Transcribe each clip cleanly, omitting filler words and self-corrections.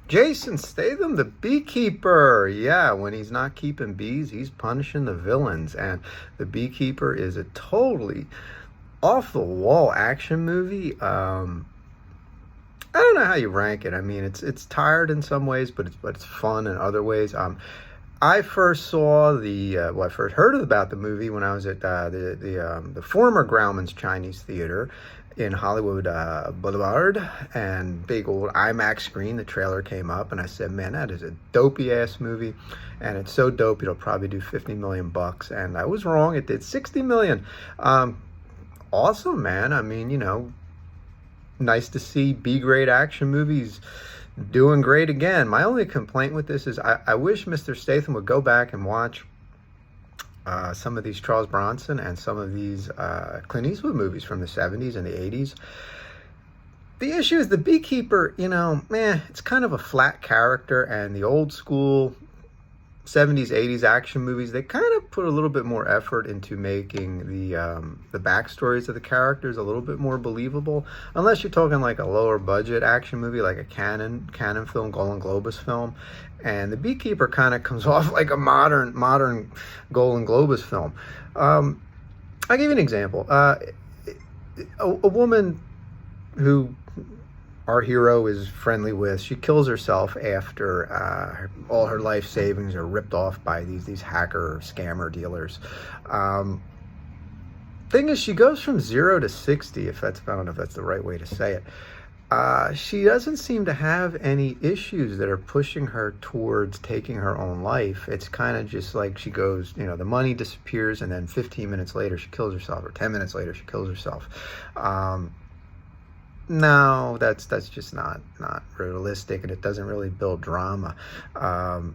Jason Statham, the Beekeeper. Yeah, when he's not keeping bees, he's punishing the villains. And the Beekeeper is a totally off the wall action movie. I don't know how you rank it. I mean, it's tired in some ways, but it's fun in other ways. I first saw I first heard about the movie when I was at the former Grauman's Chinese Theater in Hollywood Boulevard, and big old IMAX screen. The trailer came up, and I said, "Man, that is a dopey ass movie, and it's so dope it'll probably do 50 million bucks." And I was wrong; it did 60 million. Awesome, man. I mean, nice to see B-grade action movies doing great again. My only complaint with this is I wish Mr. Statham would go back and watch some of these Charles Bronson and some of these Clint Eastwood movies from the 70s and the 80s. The issue is the Beekeeper, man, it's kind of a flat character, and the old school 70s, 80s action movies, they kind of put a little bit more effort into making the backstories of the characters a little bit more believable. Unless you're talking like a lower budget action movie, like a Cannon film, Golden Globus film, and the Beekeeper kind of comes off like a modern Golden Globus film. I'll give you an example. A woman who our hero is friendly with, she kills herself after all her life savings are ripped off by these hacker scammer dealers. Thing is, she goes from 0 to 60, I don't know if that's the right way to say it. She doesn't seem to have any issues that are pushing her towards taking her own life. It's kind of just like she goes, the money disappears, and then 15 minutes later she kills herself, or 10 minutes later she kills herself. No, that's just not realistic, and it doesn't really build drama.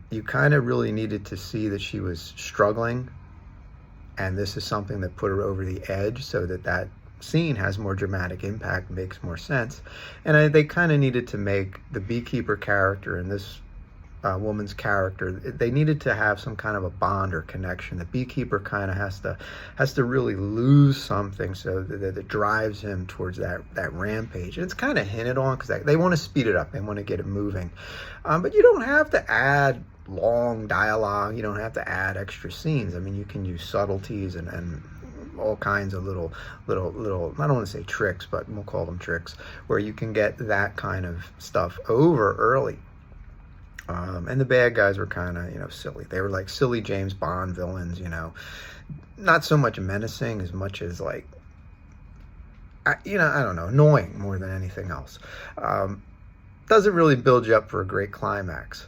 You kind of really needed to see that she was struggling, and this is something that put her over the edge, so that scene has more dramatic impact, makes more sense. And they kind of needed to make the Beekeeper character and this woman's character, they needed to have some kind of a bond or connection. The Beekeeper kind of has to really lose something so that it drives him towards that rampage. And it's kind of hinted on because they want to speed it up, they want to get it moving, but you don't have to add long dialogue, you don't have to add extra scenes. I mean, you can use subtleties and all kinds of little I don't want to say tricks, but we'll call them tricks, where you can get that kind of stuff over early. And the bad guys were kind of, silly. They were like silly James Bond villains, not so much menacing as much as like, I don't know, annoying more than anything else. Doesn't really build you up for a great climax.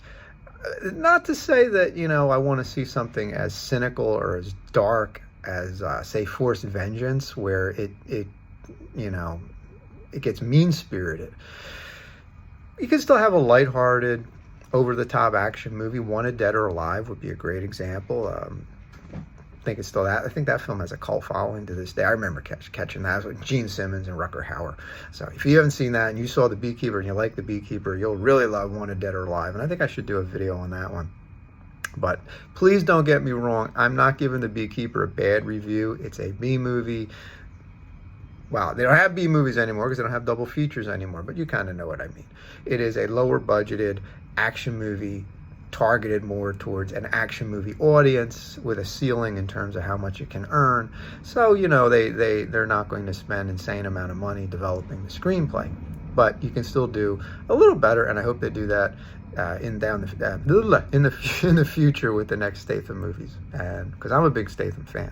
Not to say that, I want to see something as cynical or as dark as, say, Forced Vengeance, where it gets mean-spirited. You can still have a lighthearted, over-the-top action movie. Wanted Dead or Alive would be a great example. I think it's still that. I think that film has a cult following to this day. I remember catching that with Gene Simmons and Rutger Hauer. So if you haven't seen that and you saw The Beekeeper and you like The Beekeeper, you'll really love Wanted Dead or Alive. And I think I should do a video on that one. But please don't get me wrong. I'm not giving The Beekeeper a bad review. It's a B movie. Well, they don't have B movies anymore because they don't have double features anymore, but you kind of know what I mean. It is a lower budgeted action movie targeted more towards an action movie audience with a ceiling in terms of how much it can earn. So, they're not going to spend insane amount of money developing the screenplay, but you can still do a little better, and I hope they do that in the future with the next Statham movies, and because I'm a big Statham fan.